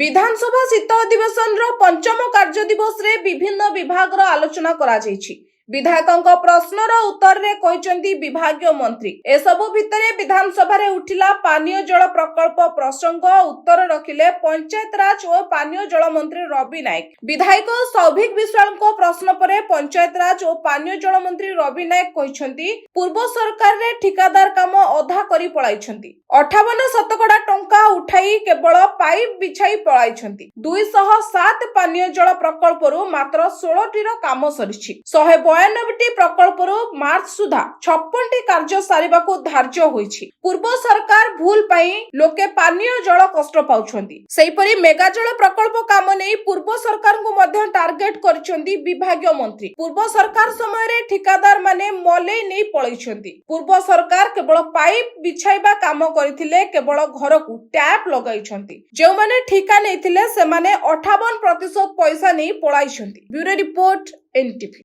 विधानसभा शीत अधिवेशन पंचम कार्य दिवस रे विभिन्न विभाग आलोचना करा जायछि। विधायकों प्रश्नर उत्तर रे कहचंती विभागीय मंत्री एसबु भितरे विधानसभा रे उठिला पानीय जल प्रकल्प प्रसंग उत्तर रखिले पंचायत राज और पानीय जल मंत्री रवि नायक। विधायक सौभिक विश्वाल को प्रश्न पर पंचायत राज और पानीय जल मंत्री रवि नायक कहचंती पूर्व सरकार रे ठिकादार काम अधा करी पळाइछंती। 58 शतकड़ा टंका उठाई केवल पाइप बिछाई पळाइछंती। 207 पानीय जल प्रकल्परू मात्र 16टी काम सरिछि। 192टी प्रकल्परू मार्च सुधा 56टी कार्य सारिबाकू धार्य होईछि। पूर्व सरकार भूल पाई लोके पानीय जल कष्ट पाउछंती। सेहिपरि मेगा जल प्रकल्प काम नै पूर्व सरकार को मध्य टार्गेट करछंती विभागीय मंत्री। पूर्व सरकार समय रे ठिकादार माने मले नै पळैछंती। पूर्व सरकार केवल पाइप बिछाइबा काम करथिले, केवल घर को टैप लगाइछंती। जे माने ठिका नैथिले से माने 58% पैसा नै पळाइछंती। Bureau report NTV.